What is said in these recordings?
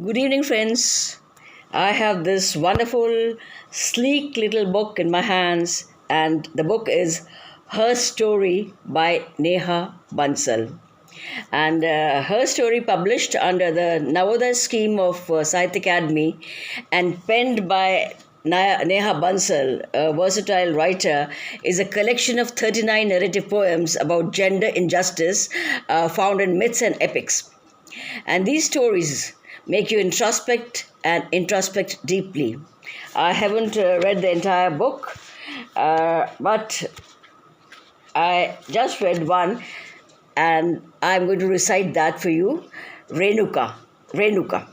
Good evening, friends. I have this wonderful, sleek little book in my hands, and the book is Herstory by Neha Bansal. And her story published under the Navodaya scheme of Sahitya Academy and penned by Neha Bansal, a versatile writer, is a collection of 39 narrative poems about gender injustice found in myths and epics. And these stories make you introspect deeply. I haven't read the entire book, but I just read one, and I'm going to recite that for you. Renuka. Renuka.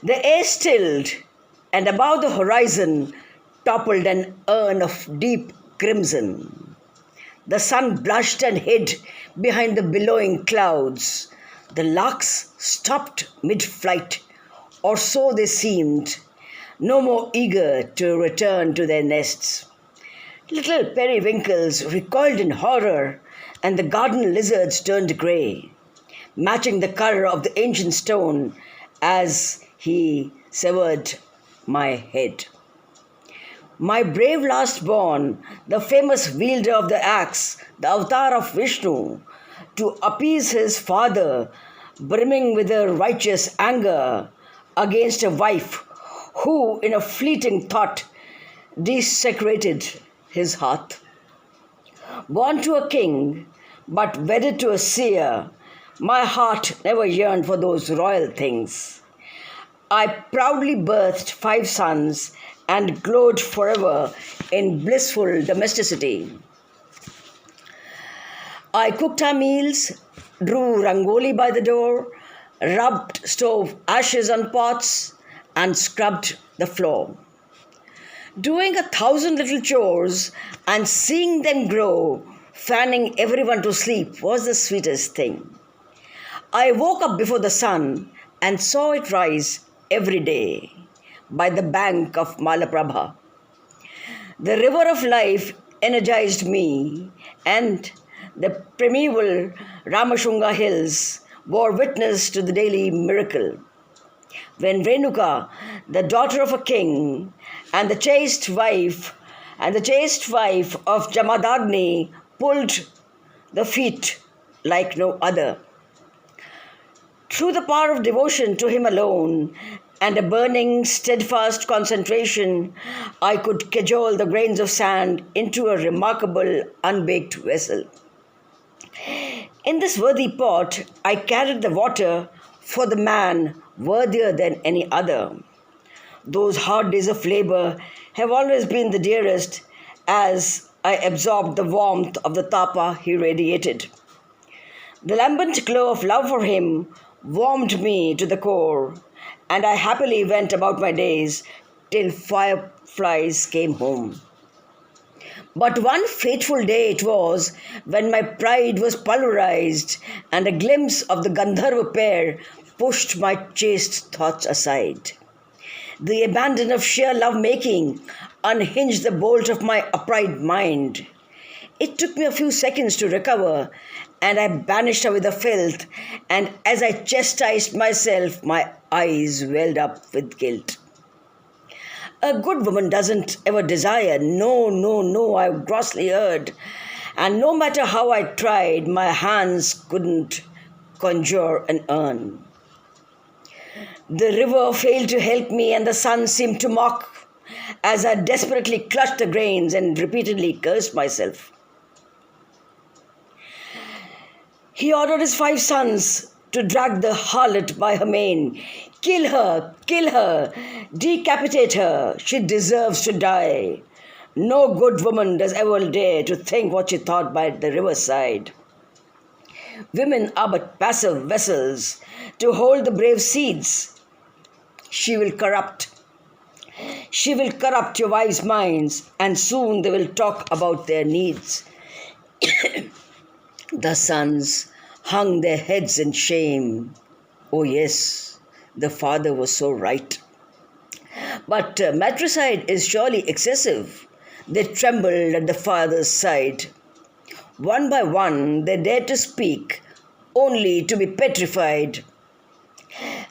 The air stilled, and above the horizon toppled an urn of deep crimson. The sun blushed and hid behind the billowing clouds. The larks stopped mid-flight, or so they seemed, no more eager to return to their nests. Little periwinkles recoiled in horror, and the garden lizards turned grey, matching the colour of the ancient stone as he severed my head. My brave last born, the famous wielder of the axe, the avatar of Vishnu, to appease his father, brimming with a righteous anger against a wife who, in a fleeting thought, desecrated his hearth. Born to a king, but wedded to a seer, my heart never yearned for those royal things. I proudly birthed 5 sons and glowed forever in blissful domesticity. I cooked our meals, drew rangoli by the door, rubbed stove ashes on pots, and scrubbed the floor. Doing 1,000 little chores and seeing them grow, fanning everyone to sleep was the sweetest thing. I woke up before the sun and saw it rise every day by the bank of Malaprabha. The river of life energized me, and the primeval Ramashunga hills bore witness to the daily miracle. When Renuka, the daughter of a king, and the chaste wife of Jamadagni pulled the feet like no other. Through the power of devotion to him alone and a burning, steadfast concentration, I could cajole the grains of sand into a remarkable unbaked vessel. In this worthy pot, I carried the water for the man worthier than any other. Those hard days of labor have always been the dearest, as I absorbed the warmth of the tapa he radiated. The lambent glow of love for him warmed me to the core, and I happily went about my days till fireflies came home. But one fateful day it was when my pride was pulverized and a glimpse of the Gandharva pair pushed my chaste thoughts aside. The abandon of sheer love-making unhinged the bolt of my upright mind. It took me a few seconds to recover, and I banished away the filth, and as I chastised myself, my eyes welled up with guilt. A good woman doesn't ever desire. No, I've grossly erred. And no matter how I tried, my hands couldn't conjure an urn. The river failed to help me, and the sun seemed to mock as I desperately clutched the grains and repeatedly cursed myself. He ordered his 5 sons to drag the harlot by her mane. Kill her, decapitate her, she deserves to die. No good woman does ever dare to think what she thought by the riverside. Women are but passive vessels to hold the brave seeds. She will corrupt your wives' minds, and soon they will talk about their needs. The sons hung their heads in shame. Oh yes, the father was so right. But matricide is surely excessive. They trembled at the father's side. One by one they dared to speak, only to be petrified.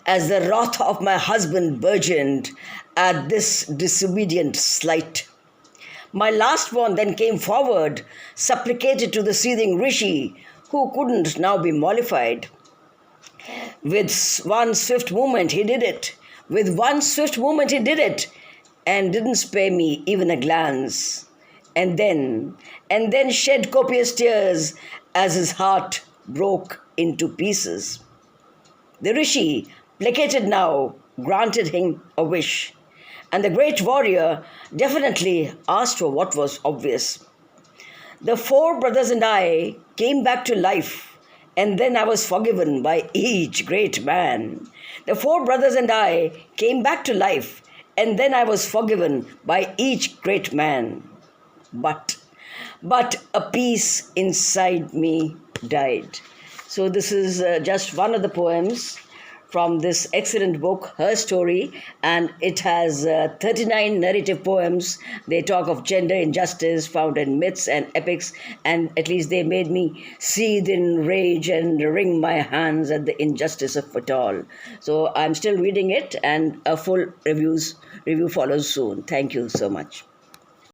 as the wrath of my husband burgeoned at this disobedient slight. My last born then came forward, supplicated to the seething rishi, who couldn't now be mollified. With one swift movement he did it. With one swift movement he did it, and didn't spare me even a glance. And then shed copious tears as his heart broke into pieces. The rishi, placated now, granted him a wish, and the great warrior definitely asked for what was obvious. The four brothers and I came back to life, and then I was forgiven by each great man. The four brothers and I came back to life, and then I was forgiven by each great man. But a piece inside me died. So this is just one of the poems from this excellent book, Herstory, and it has 39 narrative poems. They talk of gender injustice found in myths and epics, and at least they made me seethe in rage and wring my hands at the injustice of it all. So I'm still reading it, and a full review follows soon. Thank you so much.